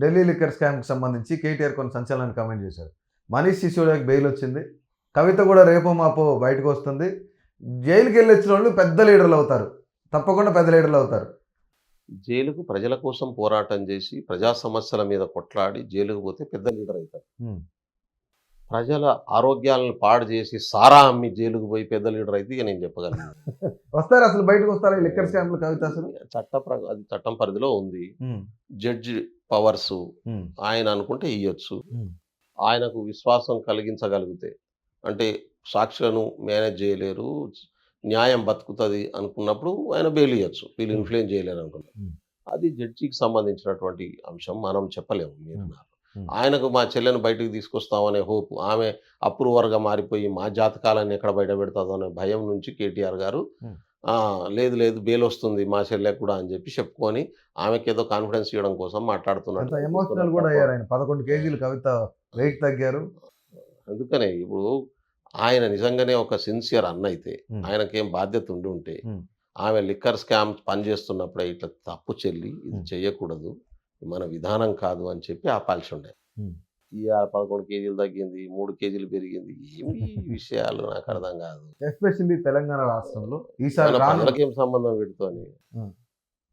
Delhi liquor స్కామ్కి సంబంధించి కేటీఆర్ కొన్ని సంచలనాన్ని comment చేశారు. మనీష్ సిసోడియాకి బెయిల్ వచ్చింది. కవిత కూడా రేపో మాపో బయటకు వస్తుంది. జైలుకి వెళ్ళి వచ్చిన వాళ్ళు పెద్ద లీడర్లు అవుతారు, తప్పకుండా పెద్ద లీడర్లు అవుతారు. జైలుకు ప్రజల కోసం పోరాటం చేసి ప్రజా సమస్యల మీద కొట్లాడి జైలుకు పోతే పెద్ద లీడర్ అవుతారు. ప్రజల ఆరోగ్యాలను పాడు చేసి సారా అమ్మి జైలుకు పోయి పెద్ద లీడర్ అయితే ఇక నేను చెప్పగలను. వస్తారు అసలు బయటకు వస్తారా ఈ లిక్కర్ స్కామ్లు కవిత? అసలు అది చట్టం పరిధిలో ఉంది. జడ్జి పవర్స్ ఆయన అనుకుంటే ఇయ్యొచ్చు. ఆయనకు విశ్వాసం కలిగించగలిగితే, అంటే సాక్షులను మేనేజ్ చేయలేరు, న్యాయం బతుకుతుంది అనుకున్నప్పుడు ఆయన బెయిల్ ఇవ్వచ్చు. వీళ్ళు ఇన్ఫ్లుయెన్స్ చేయలేరు అనుకున్నారు. అది జడ్జికి సంబంధించినటువంటి అంశం, మనం చెప్పలేము. మీరు ఆయనకు మా చెల్లెను బయటకు తీసుకొస్తామనే హోప్, ఆమె అప్రూవర్గా మారిపోయి మా జాతకాలను ఎక్కడ బయట పెడతాదో అనే భయం నుంచి కేటీఆర్ గారు లేదు లేదు బెయిల్ వస్తుంది మా చెల్లెకు కూడా అని చెప్పి చెప్పుకొని ఆమెకి ఏదో కాన్ఫిడెన్స్ ఇవ్వడం కోసం మాట్లాడుతున్నారు. ఎమోషనల్ కూడా అయ్యారు ఆయన. 11 కేజీలు కవిత వెయిట్ తగ్గారు. అందుకనే ఇప్పుడు ఆయన నిజంగానే ఒక సిన్సియర్ అన్న అయితే, ఆయనకేం బాధ్యత ఉంటే ఆమె లిక్కర్ స్కామ్ పనిచేస్తున్నప్పుడే ఇట్లా తప్పు చెల్లి ఇది చెయ్యకూడదు, మన విధానం కాదు అని చెప్పి ఆపాల్సి ఉండే. ఈ 11 కేజీలు తగ్గింది, 3 కేజీలు పెరిగింది, ఏమి విషయాలు నాకు అర్థం కాదు. ఎస్పెషల్లీ తెలంగాణ రాష్ట్రంలో ఈసారి ప్రజలకేం సంబంధం వీటితోని?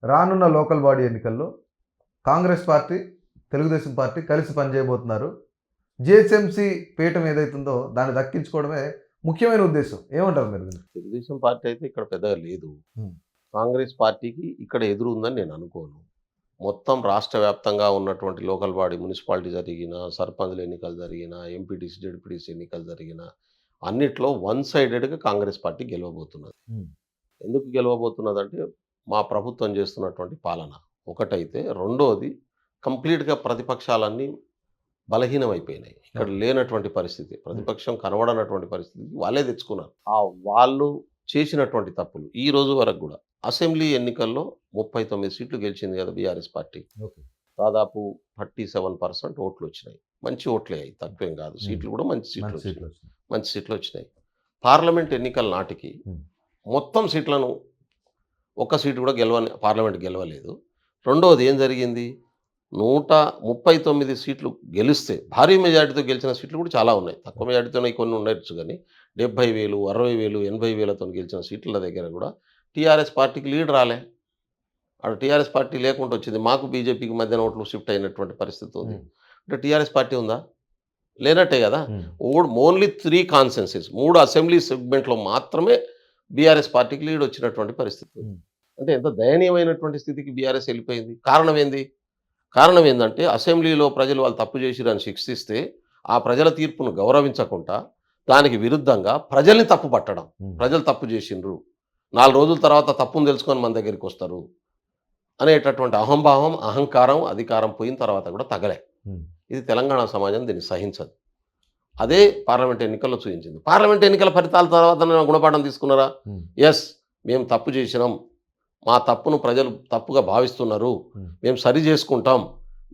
రానున్న లోకల్ బాడీ ఎన్నికల్లో కాంగ్రెస్ పార్టీ, తెలుగుదేశం పార్టీ కలిసి పనిచేయబోతున్నారు. జిహెచ్ఎంసీ పీఠం ఏదైతుందో దాన్ని దక్కించుకోవడమే ముఖ్యమైన ఉద్దేశం. ఏమంటారు మీరు? తెలుగుదేశం పార్టీ అయితే ఇక్కడ పెద్దగా లేదు. కాంగ్రెస్ పార్టీకి ఇక్కడ ఎదురు ఉందని నేను అనుకోను. మొత్తం రాష్ట్ర వ్యాప్తంగా ఉన్నటువంటి లోకల్ బాడీ, మున్సిపాలిటీ జరిగిన, సర్పంచ్ల ఎన్నికలు జరిగిన, ఎంపీటీసీ జెడ్పీటీసీ ఎన్నికలు జరిగిన అన్నిట్లో వన్ సైడెడ్గా కాంగ్రెస్ పార్టీ గెలవబోతున్నది. ఎందుకు గెలవబోతున్నదంటే మా ప్రభుత్వం చేస్తున్నటువంటి పాలన ఒకటైతే, రెండోది కంప్లీట్గా ప్రతిపక్షాలన్నీ బలహీనమైపోయినాయి. ఇక్కడ లేనటువంటి పరిస్థితి, ప్రతిపక్షం కనబడనటువంటి పరిస్థితి వాళ్ళే తెచ్చుకున్నారు. వాళ్ళు చేసినటువంటి తప్పులు ఈ రోజు వరకు కూడా అసెంబ్లీ ఎన్నికల్లో 39 సీట్లు గెలిచింది కదా బీఆర్ఎస్ పార్టీ. దాదాపు 37% ఓట్లు వచ్చినాయి. మంచి ఓట్లే అయ్యాయి, తక్కువేం కాదు. సీట్లు కూడా మంచి సీట్లు వచ్చినాయి. పార్లమెంట్ ఎన్నికల నాటికి మొత్తం సీట్లను, ఒక్క సీటు కూడా పార్లమెంట్ గెలవలేదు. రెండవది ఏం జరిగింది, 139 సీట్లు గెలిస్తే భారీ మెజార్టీతో గెలిచిన సీట్లు కూడా చాలా ఉన్నాయి. తక్కువ మెజార్టీతోనే కొన్ని ఉండొచ్చు, కానీ 70,000, 60,000, 80,000తో గెలిచిన సీట్ల దగ్గర కూడా టీఆర్ఎస్ పార్టీకి లీడ్ రాలే. అక్కడ టీఆర్ఎస్ పార్టీ లేకుండా వచ్చింది. మాకు బీజేపీకి మధ్యన ఓట్లు షిఫ్ట్ అయినటువంటి పరిస్థితి ఉంది. అంటే టీఆర్ఎస్ పార్టీ ఉందా? లేనట్టే కదా. ఓన్లీ 3 కాన్సెన్సెస్, 3 అసెంబ్లీ సెగ్మెంట్లో మాత్రమే బీఆర్ఎస్ పార్టీకి లీడ్ వచ్చినటువంటి పరిస్థితి. అంటే ఎంత దయనీయమైనటువంటి స్థితికి బీఆర్ఎస్ వెళ్ళిపోయింది. కారణం ఏంటంటే అసెంబ్లీలో ప్రజలు వాళ్ళు తప్పు చేసిరని శిక్షిస్తే ఆ ప్రజల తీర్పును గౌరవించకుండా దానికి విరుద్ధంగా ప్రజల్ని తప్పు పట్టడం. ప్రజలు తప్పు చేసిండ్రు, 4 రోజుల తర్వాత తప్పును తెలుసుకొని మన దగ్గరికి వస్తారు అనేటటువంటి అహంభావం, అహంకారం, అధికారం పోయిన తర్వాత కూడా తగలే. ఇది తెలంగాణ సమాజం దీన్ని సహించదు. అదే పార్లమెంట్ ఎన్నికల్లో చూపించింది. పార్లమెంట్ ఎన్నికల ఫలితాల తర్వాత గుణపాఠం తీసుకున్నారా? ఎస్, మేము తప్పు చేసినాం, మా తప్పును ప్రజలు తప్పుగా భావిస్తున్నారు, మేము సరి చేసుకుంటాం,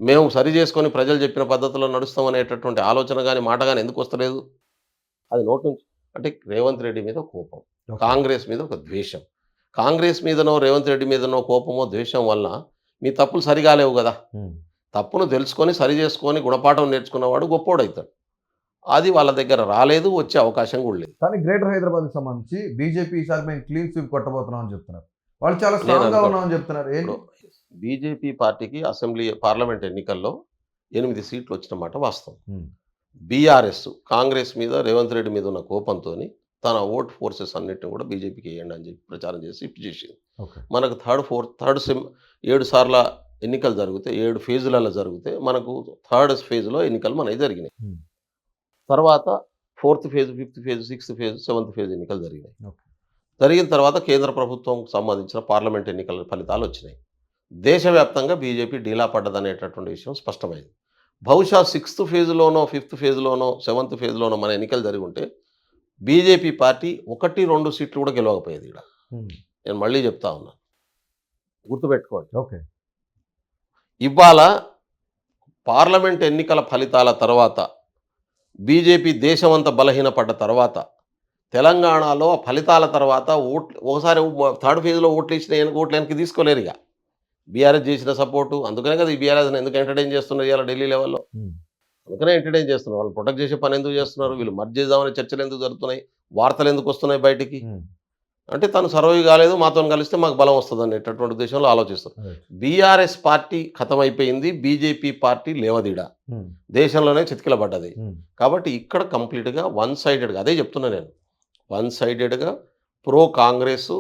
మేము సరి చేసుకొని ప్రజలు చెప్పిన పద్ధతిలో నడుస్తాం అనేటటువంటి ఆలోచన కానీ మాట కానీ ఎందుకు వస్తలేదు? అది నోటి నుంచి. అంటే రేవంత్ రెడ్డి మీద కోపం, కాంగ్రెస్ మీద ఒక ద్వేషం. కాంగ్రెస్ మీదనో రేవంత్ రెడ్డి మీదనో కోపమో ద్వేషం వల్ల మీ తప్పులు సరిగాలేవు కదా. తప్పును తెలుసుకొని సరి చేసుకొని గుణపాఠం నేర్చుకున్నవాడు గొప్పోడవుతాడు. అది వాళ్ళ దగ్గర రాలేదు, వచ్చే అవకాశం కూడా లేదు. కానీ గ్రేటర్ హైదరాబాద్కి సంబంధించి బీజేపీ ఈసారి మేము క్లీన్ స్వీప్ కొట్టబోతున్నాం అని చెప్తున్నారు. వాళ్ళు చాలా స్ట్రాంగ్గా ఉన్నామని చెప్తున్నారు. బీజేపీ పార్టీకి పార్లమెంట్ ఎన్నికల్లో 8 సీట్లు వచ్చినమాట వాస్తవం. బీఆర్ఎస్ కాంగ్రెస్ మీద, రేవంత్ రెడ్డి మీద ఉన్న కోపంతో తన ఓట్ ఫోర్సెస్ అన్నిటిని కూడా బీజేపీకి వేయండి అని చెప్పి ప్రచారం చేసి చేసింది. మనకు 7 సార్ల ఎన్నికలు జరిగితే, 7 ఫేజులలో జరిగితే మనకు 3rd ఫేజ్లో ఎన్నికలు మనకి జరిగినాయి. తర్వాత 4th phase, 5th phase, 6th phase, 7th phase ఎన్నికలు జరిగినాయి. జరిగిన తర్వాత కేంద్ర ప్రభుత్వంకు సంబంధించిన పార్లమెంట్ ఎన్నికల ఫలితాలు వచ్చినాయి. దేశవ్యాప్తంగా బీజేపీ డీలా పడ్డదనేటటువంటి విషయం స్పష్టమైంది. బహుశా 6th ఫేజ్లోనో, 5th ఫేజ్లోనో, 7th ఫేజ్లోనో మన ఎన్నికలు జరిగి ఉంటే బీజేపీ పార్టీ 1-2 సీట్లు కూడా గెలవకపోయేది. ఇక్కడ నేను మళ్ళీ చెప్తా ఉన్నా, గుర్తుపెట్టుకోండి. ఇవాళ పార్లమెంట్ ఎన్నికల ఫలితాల తర్వాత బీజేపీ దేశమంతా బలహీనపడ్డ తర్వాత తెలంగాణలో ఫలితాల తర్వాత ఒకసారి 3rd ఫేజ్లో ఓట్లు ఇచ్చిన ఓట్లు వెనక్కి తీసుకోలేరు. ఇక బీఆర్ఎస్ చేసిన సపోర్టు అందుకనే కదా ఈ బీఆర్ఎస్ ఎందుకు ఎంటర్టైన్ చేస్తున్నారు ఇవాళ ఢిల్లీ లెవెల్లో. అందుకనే ఎంటర్టైన్ చేస్తున్నారు. వాళ్ళు ప్రొటెక్ట్ చేసే పని ఎందుకు చేస్తున్నారు? వీళ్ళు మర్జ్ చేద్దామనే చర్చలు ఎందుకు జరుగుతున్నాయి? వార్తలు ఎందుకు వస్తున్నాయి బయటికి? అంటే తను సర్వైవ్ కాలేదు, మాతో కలిస్తే మాకు బలం వస్తుంది అనేటటువంటి ఉద్దేశంలో ఆలోచిస్తారు. బీఆర్ఎస్ పార్టీ ఖతమైపోయింది, బీజేపీ పార్టీ లేవదీడ దేశంలోనే చితికిలబడ్డది. కాబట్టి ఇక్కడ కంప్లీట్గా వన్ సైడెడ్గా అదే చెప్తున్నా నేను, వన్ సైడెడ్గా ప్రో కాంగ్రెస్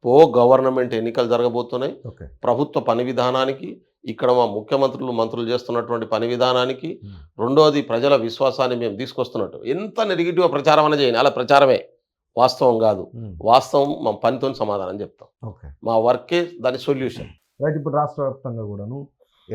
ప్రో గవర్నమెంట్ ఎన్నికలు జరగబోతున్నాయి. ప్రభుత్వ పని విధానానికి, ఇక్కడ మా ముఖ్యమంత్రులు మంత్రులు చేస్తున్నటువంటి పని విధానానికి, రెండోది ప్రజల విశ్వాసాన్ని మేము తీసుకొస్తున్నట్టు. ఎంత నెగిటివ్ ప్రచారం అనేది చేయండి, అలా ప్రచారమే, వాస్తవం కాదు. వాస్తవం మా పనితో సమాధానం చెప్తాం. మా వర్కే దాని సొల్యూషన్. రైట్. ఇప్పుడు రాష్ట్ర వ్యాప్తంగా కూడాను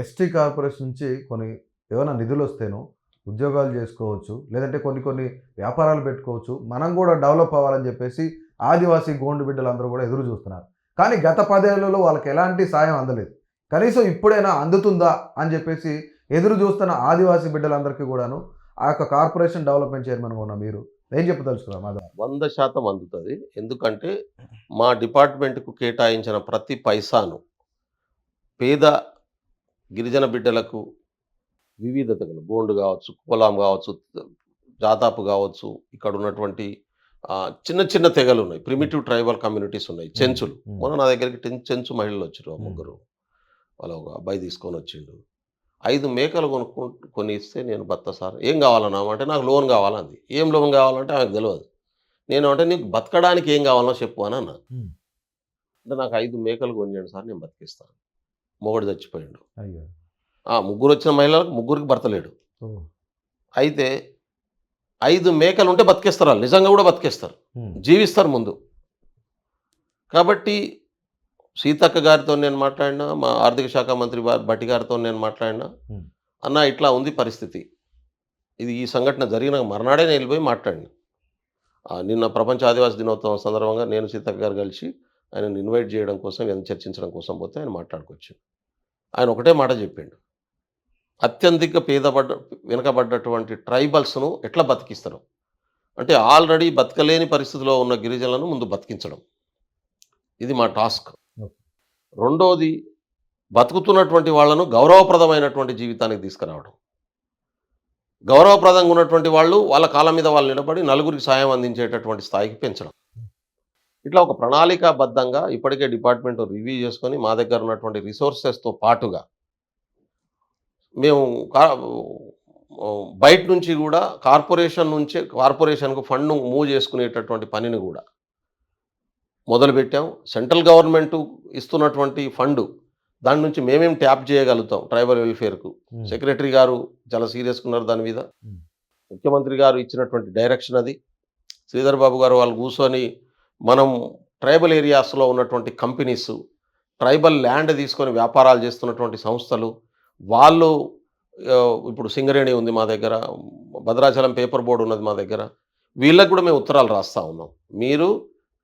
ఎస్టీ కార్పొరేషన్ నుంచి కొన్ని ఏమైనా నిధులు వస్తేనో ఉద్యోగాలు చేసుకోవచ్చు, లేదంటే కొన్ని వ్యాపారాలు పెట్టుకోవచ్చు, మనం కూడా డెవలప్ అవ్వాలని చెప్పేసి ఆదివాసీ గోండు బిడ్డలందరూ కూడా ఎదురు చూస్తున్నారు. కానీ గత 10 ఏళ్లలో వాళ్ళకి ఎలాంటి సాయం అందలేదు. కనీసం ఇప్పుడైనా అందుతుందా అని చెప్పేసి ఎదురు చూస్తున్న ఆదివాసీ బిడ్డలందరికీ కూడాను ఆ యొక్క కార్పొరేషన్ డెవలప్మెంట్ చైర్మన్గా ఉన్న మీరు ఏం చెప్పదలుచుకున్నారు? 100% అందుతుంది. ఎందుకంటే మా డిపార్ట్మెంట్కు కేటాయించిన ప్రతి పైసాను పేద గిరిజన బిడ్డలకు వివిధతలు, గోండు కావచ్చు, కులాం కావచ్చు, జాతాపు కావచ్చు, ఇక్కడ ఉన్నటువంటి చిన్న చిన్న తెగలు ఉన్నాయి, ప్రిమిటివ్ ట్రైబల్ కమ్యూనిటీస్ ఉన్నాయి, చెంచులు. మొన్న నా దగ్గరికి చెంచు మహిళలు వచ్చారు, ముగ్గురు. వాళ్ళ ఒక అబ్బాయి తీసుకొని వచ్చిండు. 5 మేకలు కొని ఇస్తే నేను బత్త సార్ ఏం కావాలన్నా అంటే నాకు లోన్ కావాలంది. ఏం లోన్ కావాలంటే ఆమెకు తెలియదు. నేను అంటే నీకు బతకడానికి ఏం కావాలనో చెప్పు అని అన్నా. అంటే నాకు 5 మేకలు కొనియండి సార్, నేను బతికిస్తాను. మొగుడు చచ్చిపోయిండు. ముగ్గురు వచ్చిన మహిళలకు ముగ్గురికి భర్త లేడు. అయితే 5 మేకలు ఉంటే బతికేస్తారు, వాళ్ళు నిజంగా కూడా బతికేస్తారు, జీవిస్తారు ముందు. కాబట్టి సీతక్క గారితో నేను మాట్లాడినా, మా ఆర్థిక శాఖ మంత్రి భట్టి గారితో నేను మాట్లాడినా, అన్న ఇట్లా ఉంది పరిస్థితి, ఇది ఈ సంఘటన జరిగిన మర్నాడే నేను వెళ్ళిపోయి మాట్లాడినా. నిన్న ప్రపంచ ఆదివాసీ దినోత్సవం సందర్భంగా నేను సీతక్క గారు కలిసి ఆయనను ఇన్వైట్ చేయడం కోసం, చర్చించడం కోసం పోతే ఆయన మాట్లాడుకొచ్చాడు. ఆయన ఒకటే మాట చెప్పిండు, అత్యధిక వెనుకబడ్డటువంటి ట్రైబల్స్ను ఎట్లా బతికిస్తారు అంటే ఆల్రెడీ బతకలేని పరిస్థితిలో ఉన్న గిరిజనులను ముందు బతికించడం, ఇది మా టాస్క్. రెండోది బతుకుతున్నటువంటి వాళ్ళను గౌరవప్రదమైనటువంటి జీవితానికి తీసుకురావడం, గౌరవప్రదంగా ఉన్నటువంటి వాళ్ళు వాళ్ళ కాళ్ళ మీద వాళ్ళు నిలబడి నలుగురికి సాయం అందించేటటువంటి స్థాయికి పెంచడం. ఇట్లా ఒక ప్రణాళికాబద్ధంగా ఇప్పటికే డిపార్ట్మెంట్ రివ్యూ చేసుకొని మా దగ్గర ఉన్నటువంటి రిసోర్సెస్తో పాటుగా మేము బయట నుంచి కూడా కార్పొరేషన్కు ఫండ్ మూవ్ చేసుకునేటటువంటి పనిని కూడా మొదలుపెట్టాం. సెంట్రల్ గవర్నమెంట్ ఇస్తున్నటువంటి ఫండ్ దాని నుంచి మేమేం ట్యాప్ చేయగలుగుతాం ట్రైబల్ వెల్ఫేర్కు. సెక్రటరీ గారు చాలా సీరియస్గా ఉన్నారు దాని మీద. ముఖ్యమంత్రి గారు ఇచ్చినటువంటి డైరెక్షన్ అది. శ్రీధర్ బాబు గారు వాళ్ళు కూర్చొని మనం ట్రైబల్ ఏరియాస్లో ఉన్నటువంటి కంపెనీస్, ట్రైబల్ ల్యాండ్ తీసుకొని వ్యాపారాలు చేస్తున్నటువంటి సంస్థలు, వాళ్ళు ఇప్పుడు సింగరేణి ఉంది మా దగ్గర, భద్రాచలం పేపర్ బోర్డు ఉన్నది మా దగ్గర, వీళ్ళకు కూడా మేము ఉత్తరాలు రాస్తూ ఉన్నాం. మీరు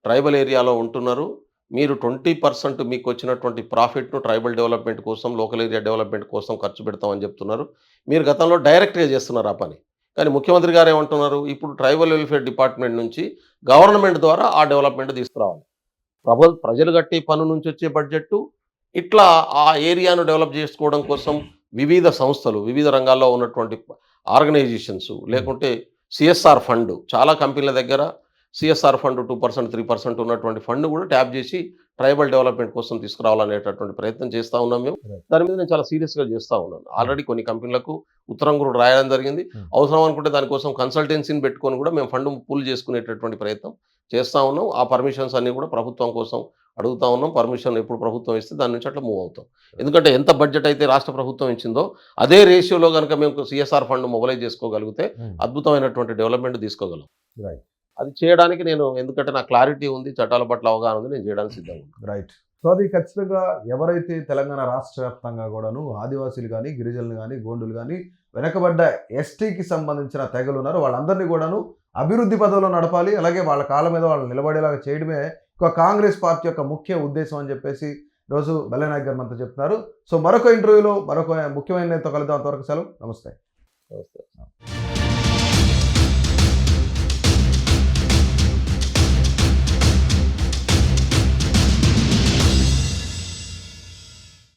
ట్రైబల్ ఏరియాలో ఉంటున్నారు, మీరు 20% మీకు వచ్చినటువంటి ప్రాఫిట్ను ట్రైబల్ డెవలప్మెంట్ కోసం, లోకల్ ఏరియా డెవలప్మెంట్ కోసం ఖర్చు పెడతామని చెప్తున్నారు. మీరు గతంలో డైరెక్ట్గా చేస్తున్నారు ఆ పని. కానీ ముఖ్యమంత్రి గారు ఏమంటున్నారు, ఇప్పుడు ట్రైబల్ వెల్ఫేర్ డిపార్ట్మెంట్ నుంచి గవర్నమెంట్ ద్వారా ఆ డెవలప్మెంట్ తీసుకురావాలి. ప్రజలు కట్టే పన్ను నుంచి వచ్చే బడ్జెట్టు ఇట్లా ఆ ఏరియాను డెవలప్ చేసుకోవడం కోసం వివిధ సంస్థలు, వివిధ రంగాల్లో ఉన్నటువంటి ఆర్గనైజేషన్స్, లేకుంటే సిఎస్ఆర్ ఫండ్, చాలా కంపెనీల దగ్గర సిఎస్ఆర్ ఫండ్ 2%, 3% ఉన్నటువంటి ఫండ్ కూడా ట్యాప్ చేసి ట్రైబల్ డెవలప్మెంట్ కోసం తీసుకురావాలనేటటువంటి ప్రయత్నం చేస్తూ ఉన్నాం మేము. దాని మీద నేను చాలా సీరియస్గా చేస్తూ ఉన్నాను. ఆల్రెడీ కొన్ని కంపెనీలకు ఉత్తరం కూడా రాయడం జరిగింది. అవసరం అనుకుంటే దానికోసం కన్సల్టెన్సీని పెట్టుకొని కూడా మేము ఫండ్ పూల్ చేసుకునేటటువంటి ప్రయత్నం చేస్తూ ఉన్నాం. ఆ పర్మిషన్స్ అన్నీ కూడా ప్రభుత్వం కోసం అడుగుతా ఉన్నాం. పర్మిషన్ ఎప్పుడు ప్రభుత్వం ఇస్తే దాని నుంచి అట్లా మూవ్ అవుతాం. ఎందుకంటే ఎంత బడ్జెట్ అయితే రాష్ట్ర ప్రభుత్వం ఇచ్చిందో అదే రేషియోలో కనుక మేము సిఎస్ఆర్ ఫండ్ మొబైలైజ్ చేసుకోగలిగితే అద్భుతమైనటువంటి డెవలప్మెంట్ తీసుకోగలం. అది చేయడానికి నేను, ఎందుకంటే నాకు క్లారిటీ ఉంది, చట్టాల పట్ల అవగాహన ఉంది, నేను చేయడానికి సిద్ధంగా ఉన్నాను. రైట్. సో అది ఖచ్చితంగా ఎవరైతే తెలంగాణ రాష్ట్ర వ్యాప్తంగా కూడాను ఆదివాసీలు కానీ, గిరిజనులు కానీ, గోండులు కానీ, వెనకబడ్డ ఎస్టీకి సంబంధించిన తెగలు ఉన్నారు, వాళ్ళందరినీ కూడాను అభివృద్ధి పదవిలో నడపాలి, అలాగే వాళ్ళ కాళ్ళ మీద వాళ్ళు నిలబడేలాగా చేయడమే ఒక కాంగ్రెస్ పార్టీ యొక్క ముఖ్య ఉద్దేశం అని చెప్పేసి ఈరోజు బల్లెనాయక్ గారు మనతో చెప్తున్నారు. సో మరొక ఇంటర్వ్యూలో మరొక ముఖ్యమైన నేతతో కలుద్దాం. అంతవరకు సెలవు. నమస్తే.